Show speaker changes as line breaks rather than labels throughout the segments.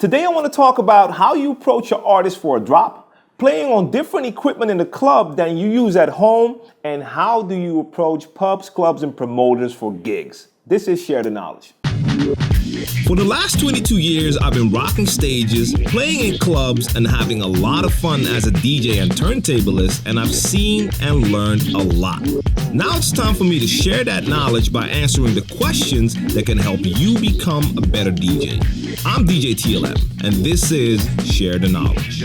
Today I want to talk about how you approach your artist for a drop, playing on different equipment in the club than you use at home, and how do you approach pubs, clubs, and promoters for gigs. This is Share the Knowledge.
For the last 22 years, I've been rocking stages, playing in clubs, and having a lot of fun as a DJ and turntablist, and I've seen and learned a lot. Now it's time for me to share that knowledge by answering the questions that can help you become a better DJ. I'm djTLM, and this is Share the Knowledge.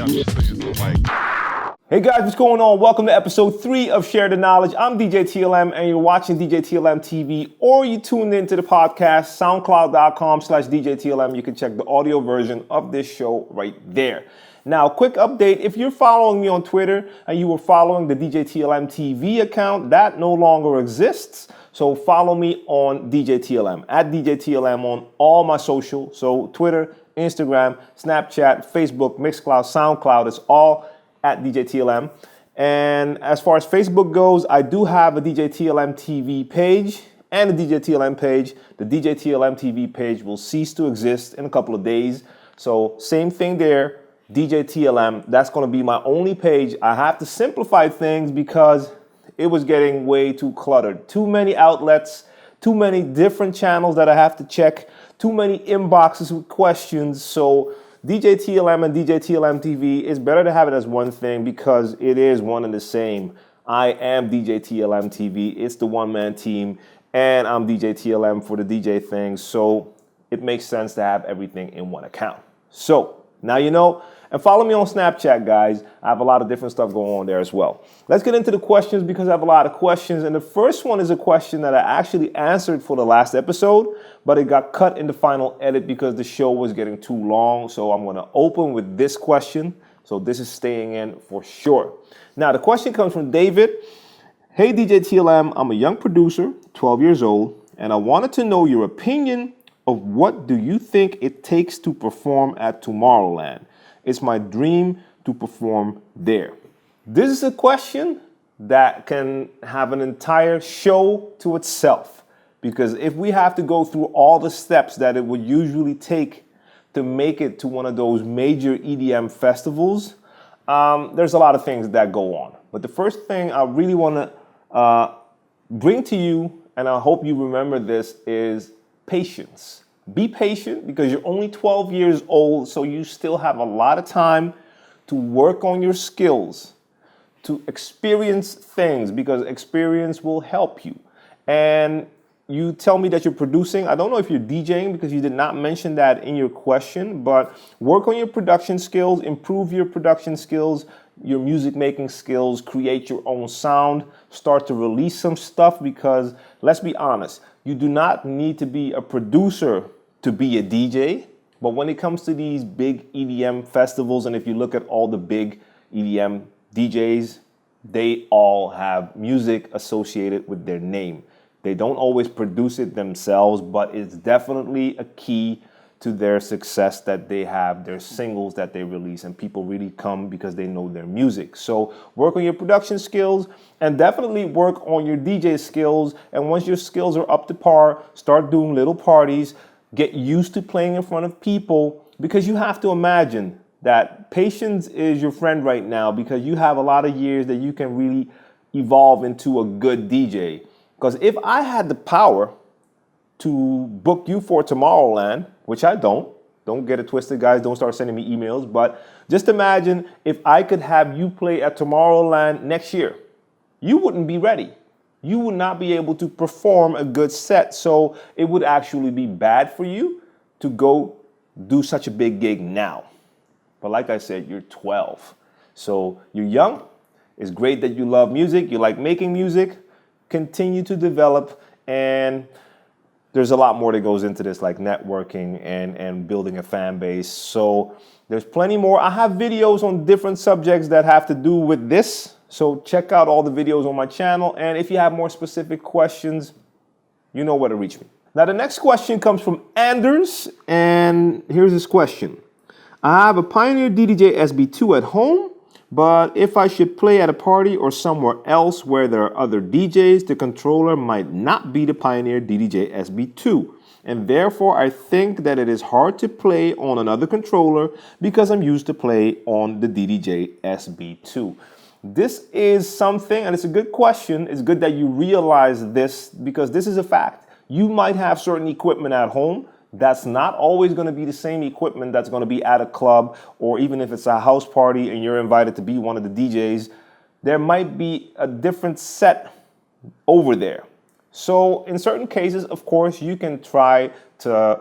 Hey guys, what's going on? Welcome to episode 3 of Share the Knowledge. I'm djTLM and you're watching djTLMtv, or you tuned into the podcast, soundcloud.com/djTLM. You can check the audio version of this show right there. Now, quick update. If you're following me on Twitter and you were following the djTLMtv account, that no longer exists. So follow me on djTLM, at djTLM on all my social. So Twitter, Instagram, Snapchat, Facebook, Mixcloud, SoundCloud, it's all at djTLM. And as far as Facebook goes, I do have a djTLMtv page and a djTLM page. The djTLMtv page will cease to exist in a couple of days. So same thing there, djTLM. That's going to be my only page. I have to simplify things because it was getting way too cluttered. Too many outlets, too many different channels that I have to check, too many inboxes with questions. So djTLM and djTLMtv, it's better to have it as one thing because it is one and the same. I am djTLMtv. It's the one-man team, and I'm djTLM for the DJ things. So it makes sense to have everything in one account. So now you know. And follow me on Snapchat, guys. I have a lot of different stuff going on there as well. Let's get into the questions because I have a lot of questions. And the first one is a question that I actually answered for the last episode, but it got cut in the final edit because the show was getting too long. So I'm going to open with this question. So this is staying in for sure. Now, the question comes from David. Hey, djTLM, I'm a young producer, 12 years old, and I wanted to know your opinion of what do you think it takes to perform at Tomorrowland. It's my dream to perform there. This is a question that can have an entire show to itself, because if we have to go through all the steps that it would usually take to make it to one of those major EDM festivals, there's a lot of things that go on. But the first thing I really want to bring to you, and I hope you remember this, is patience. Be patient because you're only 12 years old, so you still have a lot of time to work on your skills, to experience things, because experience will help you. And you tell me that you're producing. I don't know if you're DJing because you did not mention that in your question, but work on your production skills, improve your production skills, your music making skills, create your own sound, start to release some stuff, because let's be honest, you do not need to be a producer to be a DJ, but when it comes to these big EDM festivals, and if you look at all the big EDM DJs, they all have music associated with their name. They don't always produce it themselves, but it's definitely a key to their success that they have, their singles that they release, and people really come because they know their music. So work on your production skills and definitely work on your DJ skills. And once your skills are up to par, start doing little parties. Get used to playing in front of people, because you have to imagine that patience is your friend right now, because you have a lot of years that you can really evolve into a good DJ. Because if I had the power to book you for Tomorrowland, which I don't get it twisted, guys, don't start sending me emails, but just imagine if I could have you play at Tomorrowland next year, you wouldn't be ready. You would not be able to perform a good set. So it would actually be bad for you to go do such a big gig now. But like I said, you're 12. So you're young. It's great that you love music. You like making music. Continue to develop. And there's a lot more that goes into this, like networking and building a fan base. So there's plenty more. I have videos on different subjects that have to do with this. So check out all the videos on my channel. And if you have more specific questions, you know where to reach me. Now, the next question comes from Anders. And here's his question. I have a Pioneer DDJ SB2 at home, but if I should play at a party or somewhere else where there are other DJs, the controller might not be the Pioneer DDJ SB2. and therefore I think that it is hard to play on another controller because I'm used to play on the DDJ SB2. This is something, and it's a good question. It's good that you realize this because this is a fact. You might have certain equipment at home that's not always going to be the same equipment that's going to be at a club, or even if it's a house party and you're invited to be one of the DJs, there might be a different set over there. So in certain cases, of course, you can try to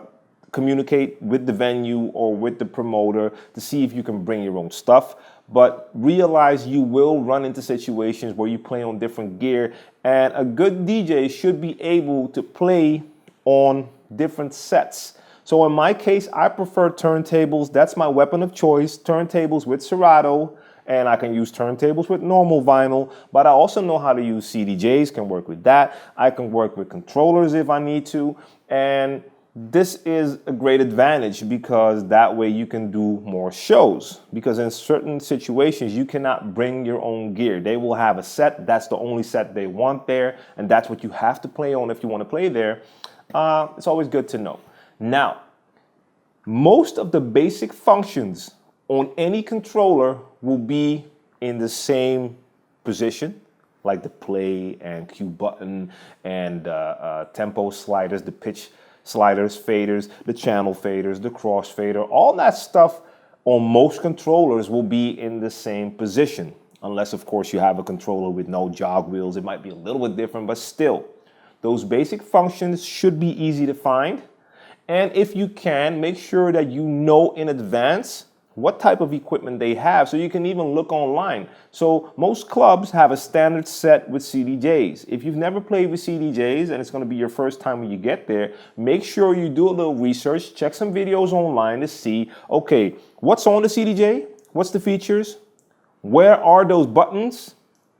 communicate with the venue or with the promoter to see if you can bring your own stuff. But realize you will run into situations where you play on different gear, and a good DJ should be able to play on different sets. So in my case, I prefer turntables. That's my weapon of choice, turntables with Serato, and I can use turntables with normal vinyl, but I also know how to use CDJs, can work with that. I can work with controllers if I need to, and this is a great advantage because that way you can do more shows, because in certain situations you cannot bring your own gear. They will have a set, that's the only set they want there, and that's what you have to play on if you want to play there. It's always good to know. Now, most of the basic functions on any controller will be in the same position, like the play and cue button and tempo sliders, the pitch sliders, faders, the channel faders, the crossfader, all that stuff on most controllers will be in the same position. Unless, of course, you have a controller with no jog wheels, it might be a little bit different, but still, those basic functions should be easy to find. And if you can, make sure that you know in advance what type of equipment they have, so you can even look online. So most clubs have a standard set with CDJs. If you've never played with CDJs and it's going to be your first time when you get there, make sure you do a little research, check some videos online to see, okay, what's on the CDJ? What's the features? Where are those buttons?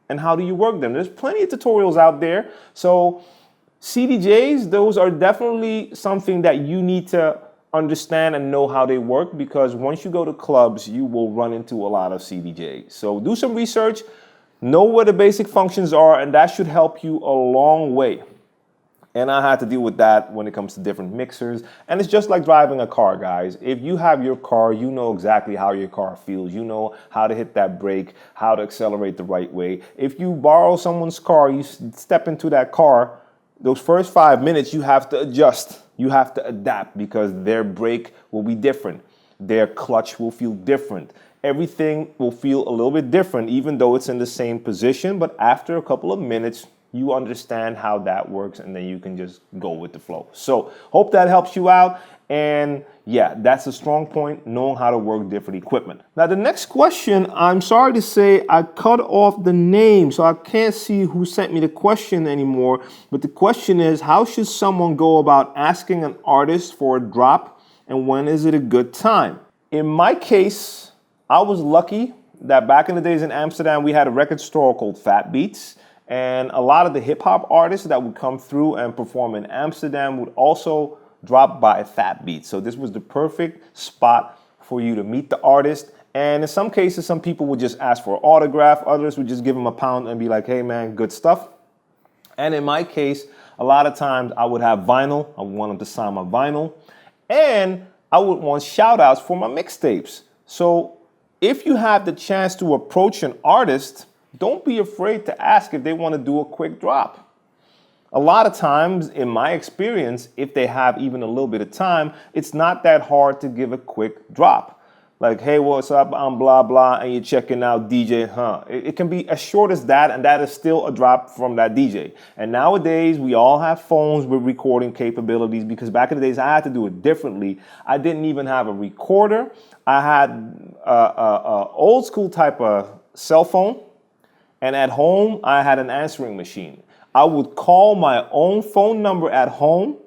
And how do you work them? There's plenty of tutorials out there. So CDJs, those are definitely something that you need to understand and know how they work, because once you go to clubs, you will run into a lot of CDJs. So do some research, know what the basic functions are, and that should help you a long way. And I had to deal with that when it comes to different mixers. And it's just like driving a car, guys. If you have your car, you know exactly how your car feels. You know how to hit that brake, how to accelerate the right way. If you borrow someone's car, you step into that car, those first 5 minutes, you have to adjust. You have to adapt because their brake will be different. Their clutch will feel different. Everything will feel a little bit different, even though it's in the same position. But after a couple of minutes, you understand how that works, and then you can just go with the flow. So hope that helps you out. And yeah, that's a strong point, knowing how to work different equipment. Now, the next question, I'm sorry to say, I cut off the name, so I can't see who sent me the question anymore. But the question is, how should someone go about asking an artist for a drop, and when is it a good time? In my case, I was lucky that back in the days in Amsterdam, we had a record store called Fat Beats. And a lot of the hip hop artists that would come through and perform in Amsterdam would also drop by Fat Beats. So this was the perfect spot for you to meet the artist. And in some cases, some people would just ask for an autograph. Others would just give them a pound and be like, hey man, good stuff. And in my case, a lot of times I would have vinyl. I would want them to sign my vinyl. And I would want shout outs for my mixtapes. So if you have the chance to approach an artist, don't be afraid to ask if they want to do a quick drop. A lot of times, in my experience, if they have even a little bit of time, it's not that hard to give a quick drop. Like, hey, what's up? I'm blah, blah, and you're checking out DJ, huh? It can be as short as that, and that is still a drop from that DJ. And nowadays, we all have phones with recording capabilities, because back in the days, I had to do it differently. I didn't even have a recorder. I had a old school type of cell phone, and at home, I had an answering machine. I would call my own phone number at home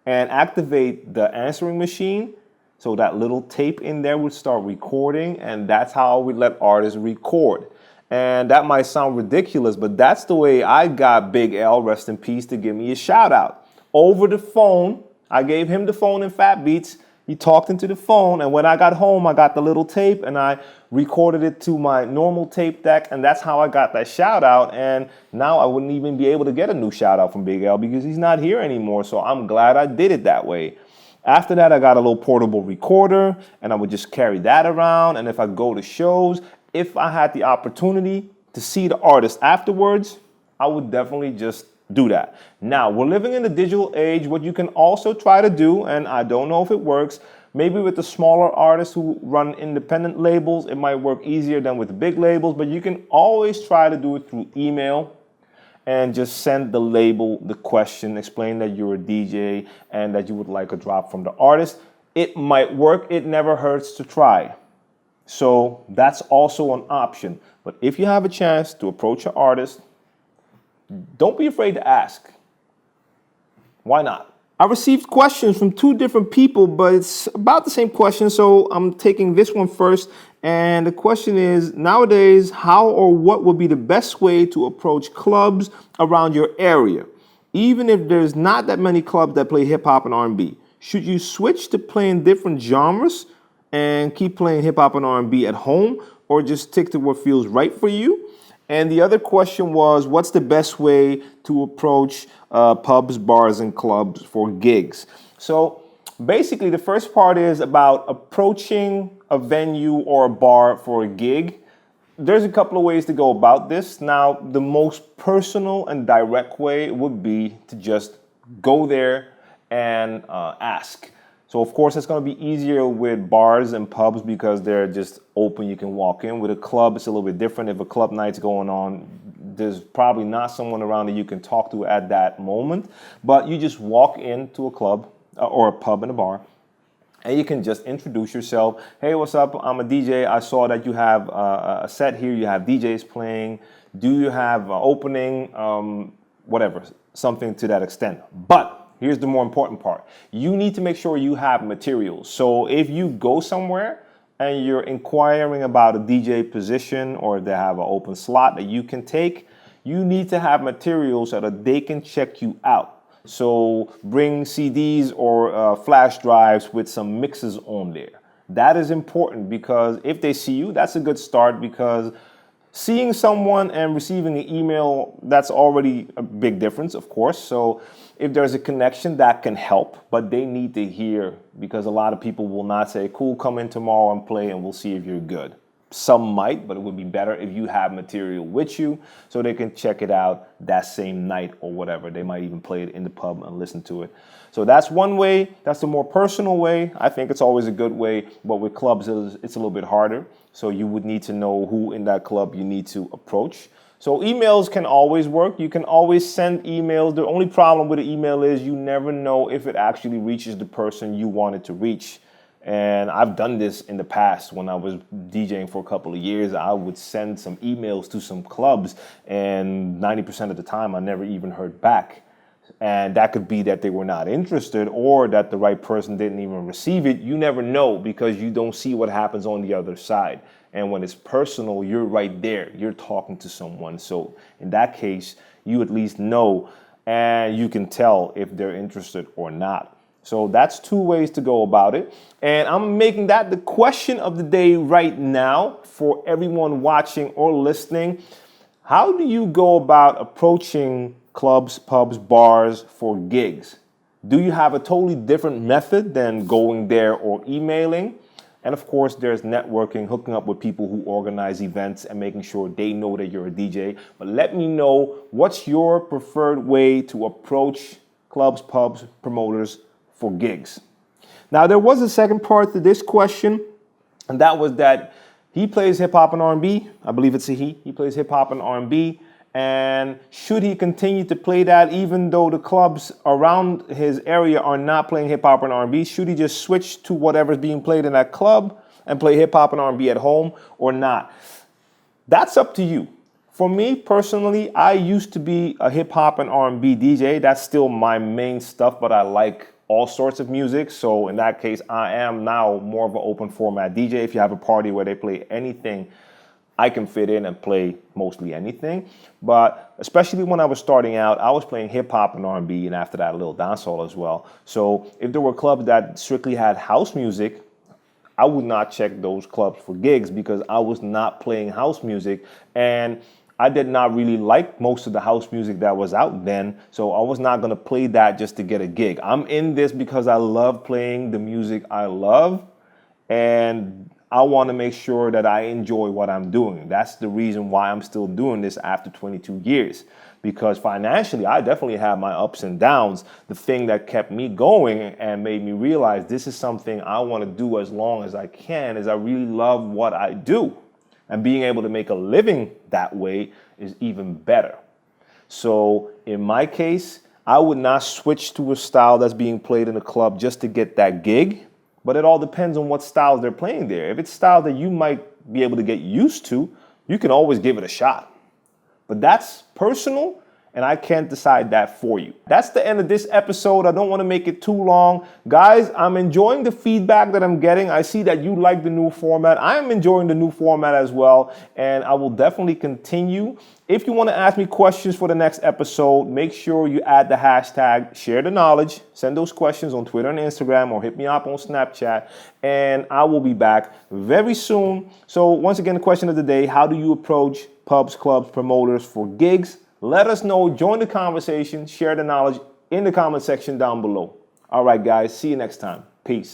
and activate the answering machine, so that little tape in there would start recording, and that's how we let artists record. And that might sound ridiculous, but that's the way I got Big L, rest in peace, to give me a shout out. Over the phone, I gave him the phone in Fat Beats. He talked into the phone, and when I got home, I got the little tape and I recorded it to my normal tape deck, and that's how I got that shout out. And now I wouldn't even be able to get a new shout out from Big L because he's not here anymore. So I'm glad I did it that way. After that, I got a little portable recorder, and I would just carry that around. And if I go to shows, if I had the opportunity to see the artist afterwards, I would definitely just do that. Now, we're living in the digital age. What you can also try to do, and I don't know if it works, maybe with the smaller artists who run independent labels, it might work easier than with the big labels, but you can always try to do it through email and just send the label the question, explain that you're a DJ and that you would like a drop from the artist. It might work. It never hurts to try. So that's also an option. But if you have a chance to approach an artist, don't be afraid to ask. Why not? I received questions from two different people, but it's about the same question, so I'm taking this one first. And the question is, nowadays, how or what would be the best way to approach clubs around your area? Even if there's not that many clubs that play hip-hop and R&B, should you switch to playing different genres and keep playing hip-hop and R&B at home, or just stick to what feels right for you? And the other question was, what's the best way to approach pubs, bars, and clubs for gigs? So basically, the first part is about approaching a venue or a bar for a gig. There's a couple of ways to go about this. Now, the most personal and direct way would be to just go there and ask. So, of course, it's going to be easier with bars and pubs because they're just open. You can walk in. With a club, it's a little bit different. If a club night's going on, there's probably not someone around that you can talk to at that moment. But you just walk into a club or a pub and a bar, and you can just introduce yourself. Hey, what's up? I'm a DJ. I saw that you have a set here. You have DJs playing. Do you have an opening? Whatever, something to that extent. But here's the more important part. You need to make sure you have materials. So if you go somewhere and you're inquiring about a DJ position or they have an open slot that you can take, you need to have materials so that they can check you out. So bring CDs or flash drives with some mixes on there. That is important because if they see you, that's a good start, because seeing someone and receiving an email, that's already a big difference, of course. So if there's a connection, that can help, but they need to hear, because a lot of people will not say, cool, come in tomorrow and play and we'll see if you're good. Some might, but it would be better if you have material with you so they can check it out that same night or whatever. They might even play it in the pub and listen to it. So that's one way. That's the more personal way. I think it's always a good way, but with clubs, it's a little bit harder. So you would need to know who in that club you need to approach. So emails can always work. You can always send emails. The only problem with an email is you never know if it actually reaches the person you want it to reach. And I've done this in the past when I was DJing for a couple of years. I would send some emails to some clubs, and 90% of the time I never even heard back. And that could be that they were not interested or that the right person didn't even receive it. You never know because you don't see what happens on the other side. And when it's personal, you're right there. You're talking to someone. So in that case, you at least know and you can tell if they're interested or not. So that's two ways to go about it. And I'm making that the question of the day right now for everyone watching or listening. How do you go about approaching clubs, pubs, bars for gigs? Do you have a totally different method than going there or emailing? And of course, there's networking, hooking up with people who organize events and making sure they know that you're a DJ. But let me know, what's your preferred way to approach clubs, pubs, promoters for gigs? Now, there was a second part to this question, and that was that he plays hip hop and R&B. I believe it's a he. He plays hip hop and R&B. And should he continue to play that even though the clubs around his area are not playing hip hop and R&B? Should he just switch to whatever's being played in that club and play hip hop and R&B at home or not? That's up to you. For me personally, I used to be a hip hop and R&B DJ. That's still my main stuff, but I like all sorts of music. So in that case, I am now more of an open format DJ. If you have a party where they play anything, I can fit in and play mostly anything. But especially when I was starting out, I was playing hip hop and R&B, and after that a little dancehall as well. So if there were clubs that strictly had house music, I would not check those clubs for gigs because I was not playing house music, and I did not really like most of the house music that was out then, so I was not going to play that just to get a gig. I'm in this because I love playing the music I love, and I want to make sure that I enjoy what I'm doing. That's the reason why I'm still doing this after 22 years. Because financially, I definitely have my ups and downs. The thing that kept me going and made me realize this is something I want to do as long as I can is I really love what I do. And being able to make a living that way is even better. So in my case, I would not switch to a style that's being played in a club just to get that gig. But it all depends on what styles they're playing there. If it's style that you might be able to get used to, you can always give it a shot. But that's personal, and I can't decide that for you. That's the end of this episode. I don't want to make it too long. Guys, I'm enjoying the feedback that I'm getting. I see that you like the new format. I am enjoying the new format as well, and I will definitely continue. If you want to ask me questions for the next episode, make sure you add the hashtag share the knowledge. Send those questions on Twitter and Instagram, or hit me up on Snapchat, and I will be back very soon. So once again, the question of the day: how do you approach pubs, clubs, promoters for gigs? Let us know. Join the conversation. Share the knowledge in the comment section down below. All right, guys. See you next time. Peace.